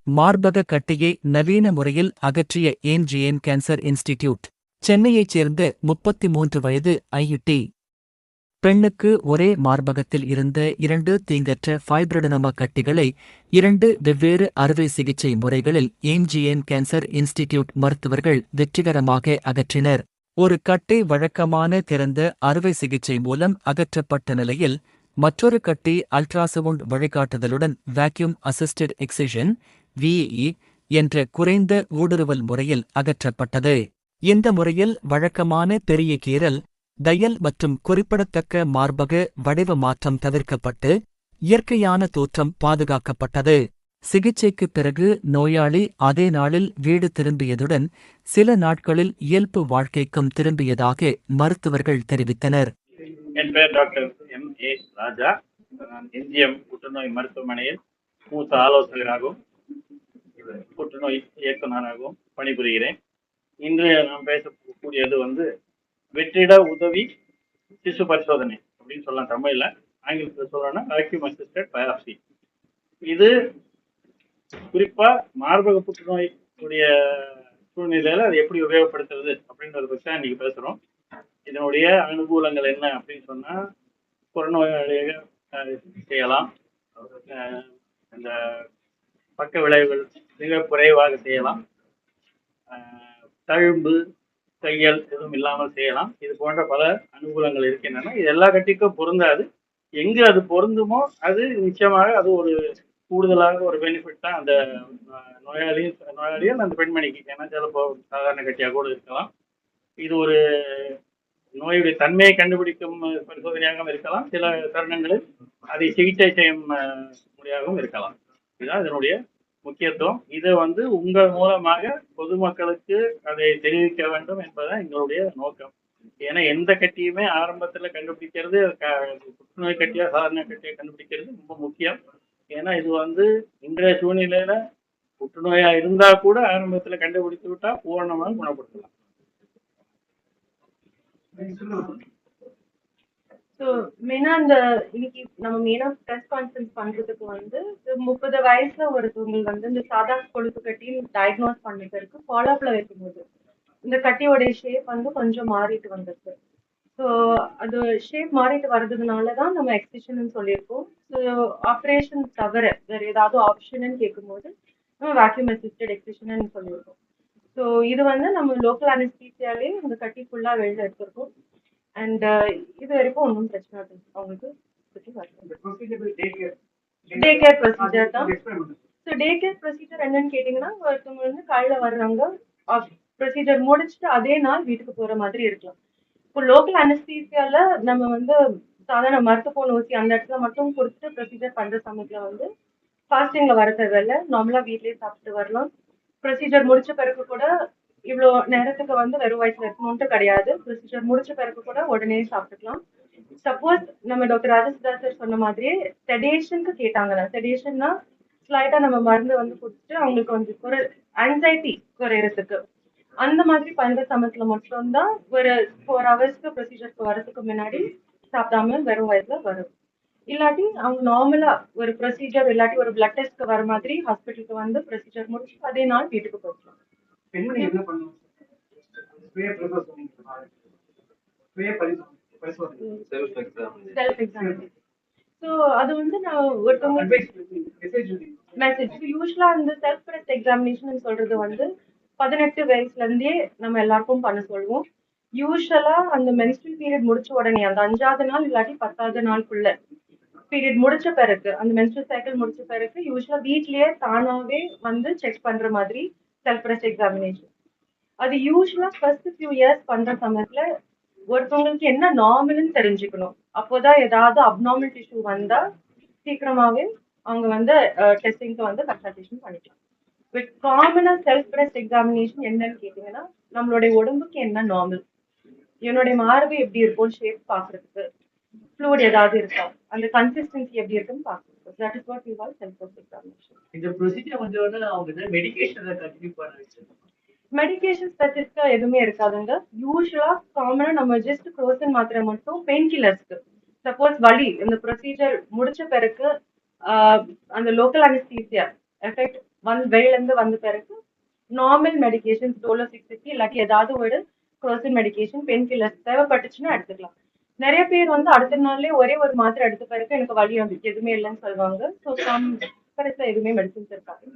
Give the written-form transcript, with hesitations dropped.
மார்பக கட்டியை நவீன முறையில் அகற்றிய ஏன்ஜிஎன் கேன்சர் இன்ஸ்டிடியூட். சென்னையைச் சேர்ந்த 33 வயது ஐயுடி பெண்ணுக்கு ஒரே மார்பகத்தில் இருந்த 2 தீங்கற்ற ஃபைப்ரோடெனோமா கட்டிகளை 2 வெவ்வேறு அறுவை சிகிச்சை முறைகளில் ஏன்ஜிஎன் கேன்சர் இன்ஸ்டிடியூட் மருத்துவர்கள் வெற்றிகரமாக அகற்றினர். ஒரு கட்டி வழக்கமான திறந்த அறுவை சிகிச்சை மூலம் அகற்றப்பட்ட நிலையில், மற்றொரு கட்டி அல்ட்ராசவுண்ட் வழிகாட்டுதலுடன் வேக்யூம் அசிஸ்டட் எக்ஸிஷன் (VAE) என்ற குறைந்த ஊடுருவல் முறையில் அகற்றப்பட்டது. இந்த முறையில் வழக்கமான பெரிய கீறல், தையல் மற்றும் குறிப்பிடத்தக்க மார்பக வடிவ மாற்றம் தவிர்க்கப்பட்டு இயற்கையான தோற்றம் பாதுகாக்கப்பட்டது. சிகிச்சைக்குப் பிறகு நோயாளி அதே நாளில் வீடு திரும்பியதுடன் சில நாட்களில் இயல்பு வாழ்க்கைக்கும் திரும்பியதாக மருத்துவர்கள் தெரிவித்தனர். என் பெயர் டாக்டர் M.A. ராஜா. நான் எம்ஜிஎம் புற்றுநோய் மருத்துவமனையில் மூத்த ஆலோசகராகவும் புற்றுநோய் இயக்குநராகவும் பணிபுரிகிறேன். இன்று நாம் பேசக்கூடியது வெற்றிட உதவி திசு பரிசோதனை அப்படின்னு சொல்லலாம். தமிழ்ல, ஆங்கிலத்தில் சொல்லணும்னா வேக்யூம் அசிஸ்டட் பயாப்சி. இது குறிப்பா மார்பக புற்றுநோய் உடைய சூழ்நிலையில அதை எப்படி உபயோகப்படுத்துறது அப்படின்றத பற்றி தான் இன்னைக்கு பேசுறோம். இதனுடைய அனுகூலங்கள் என்ன அப்படின்னு சொன்னா, புறநோயாளியாக செய்யலாம், இந்த பக்க விளைவுகள் மிக குறைவாக செய்யலாம், தழும்பு தையல் எதுவும் இல்லாமல் செய்யலாம். இது போன்ற பல அனுகூலங்கள் இருக்கின்றன. இது எல்லா கட்டிக்கும் பொருந்தாது. எங்கு அது பொருந்துமோ அது நிச்சயமாக அது ஒரு கூடுதலாக ஒரு பெனிஃபிட் தான் அந்த நோயாளியும் அந்த பெண்மணிக்கு. ஏன்னா சிலப்போ சாதாரண கட்டியாக கூட இருக்கலாம். இது ஒரு நோயுடைய தன்மையை கண்டுபிடிக்கும் பரிசோதனையாகவும் இருக்கலாம். சில தருணங்களில் அதை சிகிச்சை செய்யும் முறையாகவும் இருக்கலாம். இதுதான் இதனுடைய முக்கியத்துவம். இதை உங்கள் மூலமாக பொதுமக்களுக்கு அதை தெரிவிக்க வேண்டும் என்பதுதான் எங்களுடைய நோக்கம். ஏன்னா எந்த கட்டியுமே ஆரம்பத்தில் கண்டுபிடிக்கிறது, புற்றுநோய் கட்டியா சாதாரண கட்டியை கண்டுபிடிக்கிறது ரொம்ப முக்கியம். ஏன்னா இது இன்றைய சூழ்நிலையில புற்றுநோயா இருந்தா கூட ஆரம்பத்துல கண்டுபிடித்து விட்டா பூரணமாக குணப்படுத்தலாம். இன்னைக்கு நம்ம மெயினா பிரஸ் கான்ஃபரன்ஸ் பண்றதுக்கு 30 வயசுல ஒருத்தவங்க இந்த சாதா கொழுப்பு கட்டின்னு டயக்னோஸ் பண்ண பிறகு ஃபாலோஅப்ல வைக்கும்போது இந்த கட்டியோட ஷேப் கொஞ்சம் மாறிட்டு வந்திருக்கு. ஸோ அது ஷேப் மாறிட்டு வர்றதுனாலதான் நம்ம எக்ஸிஷன் சொல்லியிருக்கோம். ஸோ ஆப்ரேஷன் தவிர வேற ஏதாவது ஆப்ஷன் கேட்கும்போது நம்ம வேக்யூம் அசிஸ்டட் எக்ஸிஷன் சொல்லியிருக்கோம். ஸோ இது நம்ம லோக்கல் அனஸ்தீசியாலே இந்த கட்டி ஃபுல்லா வெளில எடுத்திருக்கோம். அண்ட் இது வரைக்கும் ஒன்றும் பிரச்சனை இல்லை அவங்களுக்கு. டே கேர் ப்ரொசீஜர் தான். ஸோ டே கேர் ப்ரொசீஜர் என்னன்னு கேட்டீங்கன்னா, ஒருத்தவங்க காலையில வர்றாங்க, ப்ரொசீஜர் முடிச்சுட்டு அதே நாள் வீட்டுக்கு போற மாதிரி இருக்கலாம். இப்போ லோக்கல் அனஸ்தீசியால நம்ம சாதாரண மருத்துவ ஊசி அந்த இடத்துல மட்டும் கொடுத்துட்டு ப்ரொசீஜர் பண்ற சமயத்துல ஃபாஸ்டிங்ல வர தேவையில்ல, நார்மலா வீட்லயே சாப்பிட்டு வரலாம். ப்ரொசீஜர் முடிச்ச பிறகு கூட இவ்வளோ நேரத்துக்கு வெறும் வயசுல இருக்கணும்ட்டு கிடையாது. ப்ரொசீஜர் முடிச்ச பிறகு கூட உடனே சாப்பிட்டுக்கலாம். சப்போஸ் நம்ம டாக்டர் ராஜசுதா சார் சொன்ன மாதிரியே செடேஷனுக்கு கேட்டாங்கன்னா, செடேஷன்னா ஸ்லைட்டா நம்ம மருந்து கொடுத்துட்டு அவங்களுக்கு ஒரு ஆங்ஸைட்டி குறையறதுக்கு அந்த மாதிரி பண்ற சமயத்துல மட்டும்தான் ஒரு 4 ஹவர்ஸ்க்கு ப்ரொசீஜருக்கு வரதுக்கு முன்னாடி சாப்பிடாம வெறும் வயசுல வரும். இல்லாட்டி அவங்க நார்மலா ஒரு ப்ரொசீஜர் இல்லாட்டி ஒரு பிளட் டெஸ்ட்க்கு வர மாதிரி ஹாஸ்பிட்டலுக்கு ப்ரொசீஜர் முடிச்சு அதே நாள் வீட்டுக்கு போயிடலாம். Self examination. ஸோ அது நான் ஒருத்தவங்க மெசேஜ் யூஸ்வலா இந்த செல்ஃப் பிரஸ்ட் எக்ஸாமினேஷன் சொல்றது 18 வயசுல இருந்தே நம்ம எல்லாருக்கும் பண்ண சொல்லுவோம். யூஸ்வலா அந்த மென்ஸ்ட்ரல் பீரியட் முடிச்ச உடனே அந்த 5வது நாள் இல்லாட்டி 10வது நாளுக்குள்ள பீரியட் முடிச்ச பிறகு, அந்த மென்ஸ்ட்ரல் சைக்கிள் முடிச்ச பிறகு யூஸ்வலா வீட்லயே தானாவே செக் பண்ற மாதிரி செல்ஃப் பிரஸ்ட் எக்ஸாமினேஷன். அது யூஸ்வலா ஃபர்ஸ்ட் ஃபியூ இயர்ஸ் பண்ற சமயத்துல ஒருத்தவங்களுக்கு என்ன நார்மல்னு தெரிஞ்சுக்கணும். அப்போதான் ஏதாவது அப்நார்மல் டிஷ்யூ வந்தா சீக்கிரமாவே அவங்க டெஸ்டிங்க்கு கன்சல்டேஷன் பண்ணிக்கலாம். பட் காமனா செல்ஃப் பிரஸ்ட் எக்ஸாமினேஷன் என்னன்னு கேட்டீங்கன்னா, நம்மளுடைய உடம்புக்கு என்ன நார்மல், என்னுடைய மார்பு எப்படி இருக்கும் ஷேப் பாக்குறதுக்கு, ஃப்ளூயிட் ஏதாவது இருக்கா, அந்த கன்சிஸ்டன்சி எப்படி இருக்குன்னு பாக்குறதுக்கு. That is what we call self breast examination. இந்த ப்ரொசீஜர் அவங்க மெடிகேஷன் கண்டினியூ பண்ண மெடிகேஷன் ஸ்பெசிஃபிக்கா எதுவுமே இருக்காதுங்க. யூஸ்வலா காமனா நம்ம ஜஸ்ட் குரோசன் மாத்திரை மட்டும் பெயின் கில்லர்ஸ்க்கு. சப்போஸ் வலி இந்த ப்ரொசீஜர் முடிச்ச பிறகு அந்த லோக்கல் அனஸ்தீசியா எஃபெக்ட் வெளியில இருந்து வந்த பிறகு நார்மல் மெடிகேஷன்ஸ் டோலோ 650 இல்லாட்டி ஏதாவது ஒரு குரோசின் மெடிகேஷன் பெயின் கில்லர்ஸ் தேவைப்பட்டுச்சுன்னா எடுத்துக்கலாம். நிறைய பேர் வந்து அடுத்த நாள்லயே ஒரே ஒரு மாத்திரை எடுத்த பிறகு எனக்கு வலி வந்து எதுவுமே இல்லைன்னு சொல்லுவாங்க. ஸோ பெருசா எதுவுமே மெடிசன்ஸ் இருக்காது.